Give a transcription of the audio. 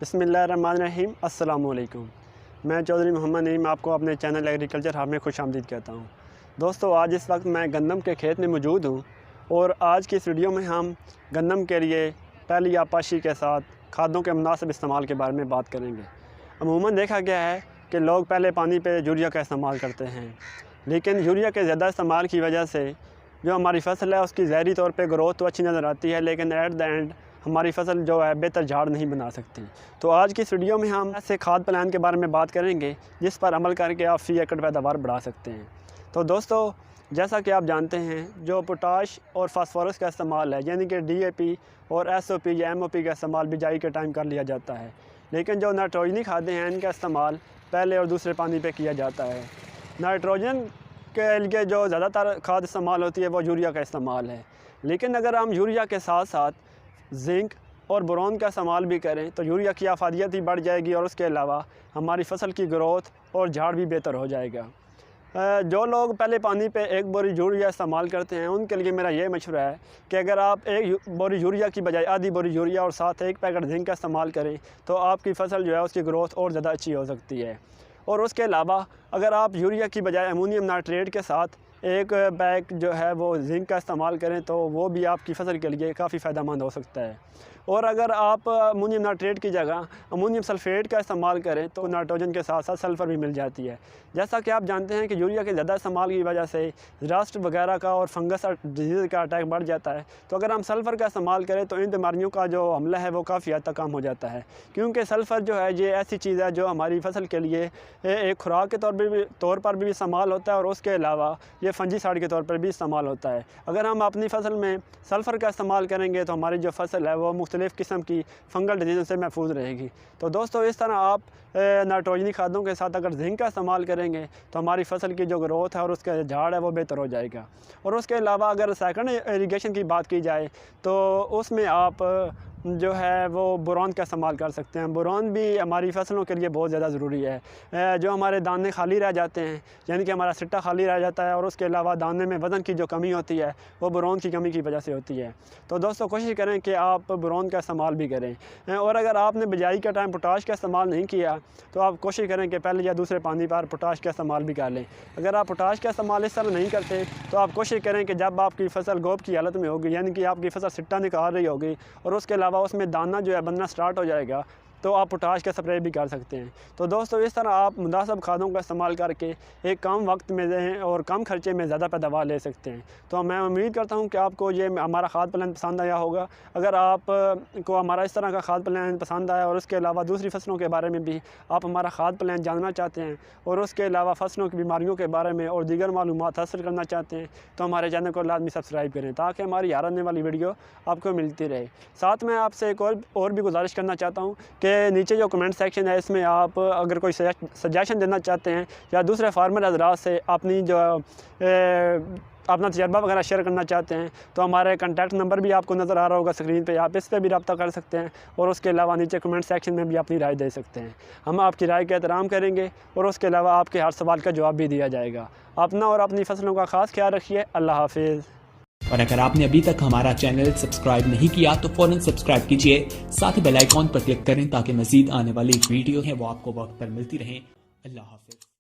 बिस्मिल्लाहिर्रहमानिर्रहीम अस्सलामुअलैकुम। मैं चौधरी मोहम्मद नईम आपको अपने चैनल एग्रीकल्चर हब में खुश आमदीद कहता हूँ। दोस्तों, आज इस वक्त मैं गंदम के खेत में मौजूद हूँ और आज की इस वीडियो में हम गंदम के लिए पहली आपाशी के साथ खादों के मुनासिब इस्तेमाल के बारे में बात करेंगे। अमूमन देखा गया है कि लोग पहले पानी पे यूरिया का इस्तेमाल करते हैं, लेकिन यूरिया के ज़्यादा इस्तेमाल की वजह से जो हमारी फसल है उसकी ज़हरी तौर पे ग्रोथ तो अच्छी नज़र आती है, लेकिन एट द एंड हमारी फसल जो है बेहतर झाड़ नहीं बना सकती। तो आज की इस वीडियो में हम ऐसे खाद प्लान के बारे में बात करेंगे जिस पर अमल करके आप फ़ी एकड़ पैदावार बढ़ा सकते हैं। तो दोस्तों, जैसा कि आप जानते हैं, जो पोटाश और फास्फोरस का इस्तेमाल है, यानी कि DAP और SOP या MOP का इस्तेमाल बिजाई के टाइम कर लिया जाता है, लेकिन जो नाइट्रोजनी खादें हैं इनका इस्तेमाल पहले और दूसरे पानी पे किया जाता है। नाइट्रोजन के लिए जो ज़्यादातर खाद इस्तेमाल होती है वो यूरिया का इस्तेमाल है, लेकिन अगर हम यूरिया के साथ साथ जिंक और बोरॉन का इस्तेमाल भी करें तो यूरिया की आफादियत भी बढ़ जाएगी और उसके अलावा हमारी फसल की ग्रोथ और झाड़ भी बेहतर हो जाएगा। जो लोग पहले पानी पे एक बोरी यूरिया इस्तेमाल करते हैं उनके लिए मेरा ये मशवरा है कि अगर आप एक बोरी यूरिया की बजाय आधी बोरी यूरिया और साथ एक पैकेट जिंक का इस्तेमाल करें तो आपकी फसल जो है उसकी ग्रोथ और ज़्यादा अच्छी हो सकती है। और उसके अलावा अगर आप यूरिया की बजाय अमोनियम नाइट्रेट के साथ एक बैग जो है वो जिंक का इस्तेमाल करें तो वो भी आपकी फसल के लिए काफ़ी फ़ायदेमंद हो सकता है। और अगर आप अमोनियम नाइट्रेट की जगह अमोनियम सल्फेट का इस्तेमाल करें तो नाइट्रोजन के साथ साथ सल्फ़र भी मिल जाती है। जैसा कि आप जानते हैं कि यूरिया के ज़्यादा इस्तेमाल की वजह से रस्ट वगैरह का और फंगस और डिजीज़ का अटैक बढ़ जाता है। तो अगर हम सल्फ़र का इस्तेमाल करें तो इन बीमारियों का जो हमला है वो काफ़ी हद तक कम हो जाता है, क्योंकि सल्फ़र जो है ये ऐसी चीज़ है जो हमारी फसल के लिए एक खुराक के तौर पर भी इस्तेमाल होता है और उसके अलावा ये फंजीसाइड के तौर पर भी इस्तेमाल होता है। अगर हम अपनी फसल में सल्फ़र का इस्तेमाल करेंगे तो हमारी जो फसल है वो मुख्तलिफ़ किस्म की फंगल डिजीज़ से महफूज रहेगी। तो दोस्तों, इस तरह आप नाइट्रोजनी खादों के साथ अगर जिंक का इस्तेमाल करेंगे तो हमारी फसल की जो ग्रोथ है और उसका झाड़ है वो बेहतर हो जाएगा। और उसके अलावा अगर सेकंड इरिगेशन की बात की जाए तो उसमें आप जो है वो बोरॉन का इस्तेमाल कर सकते हैं। बोरॉन भी हमारी फसलों के लिए बहुत ज़्यादा ज़रूरी है। जो हमारे दाने खाली रह जाते हैं, यानी कि हमारा सिट्टा खाली रह जाता है और उसके अलावा दाने में वज़न की जो कमी होती है वो बोरॉन की कमी की वजह से होती है। तो दोस्तों, कोशिश करें कि आप बोरॉन का इस्तेमाल भी करें। और अगर आपने बिजाई का टाइम पोटाश का इस्तेमाल नहीं किया तो आप कोशिश करें कि पहले या दूसरे पानी पर पोटाश का इस्तेमाल भी कर लें। अगर आप पोटाश का इस्तेमाल इस तरह नहीं करते तो आप कोशिश करें कि जब आपकी फसल गोब की हालत में होगी, यानी कि आपकी फसल सिट्टा निकाल रही होगी और उसके अलावा उसमें दाना जो है बनना स्टार्ट हो जाएगा, तो आप पोटाश का स्प्रे भी कर सकते हैं। तो दोस्तों, इस तरह आप मुनासिब खादों का इस्तेमाल करके एक कम वक्त में और कम खर्चे में ज़्यादा पैदावार ले सकते हैं। तो मैं उम्मीद करता हूं कि आपको ये हमारा खाद प्लान पसंद आया होगा। अगर आप को हमारा इस तरह का खाद प्लान पसंद आया और उसके अलावा दूसरी फसलों के बारे में भी आप हमारा खाद प्लान जानना चाहते हैं और उसके अलावा फसलों की बीमारियों के बारे में और दीगर मालूमात हासिल करना चाहते हैं तो हमारे चैनल को लाजमी सब्सक्राइब करें ताकि हमारी हर आने वाली वीडियो आपको मिलती रहे। साथ में आपसे एक और भी गुजारिश करना चाहता हूँ कि नीचे जो कमेंट सेक्शन है इसमें आप अगर कोई सजेशन देना चाहते हैं या दूसरे फार्मर हज़रात से अपनी जो अपना तजर्बा वगैरह शेयर करना चाहते हैं तो हमारे कॉन्टैक्ट नंबर भी आपको नज़र आ रहा होगा स्क्रीन पे, आप इस पर भी रब्ता कर सकते हैं और उसके अलावा नीचे कमेंट सेक्शन में भी अपनी राय दे सकते हैं। हम आपकी राय का एहतराम करेंगे और उसके अलावा आपके हर सवाल का जवाब भी दिया जाएगा। अपना और अपनी फसलों का ख़ास ख्याल रखिए। अल्लाह हाफिज़। और अगर आपने अभी तक हमारा चैनल सब्सक्राइब नहीं किया तो फौरन सब्सक्राइब कीजिए, साथ ही बेल आइकॉन पर क्लिक करें ताकि मजीद आने वाली वीडियो है वो आपको वक्त पर मिलती रहे। अल्लाह हाफिज़।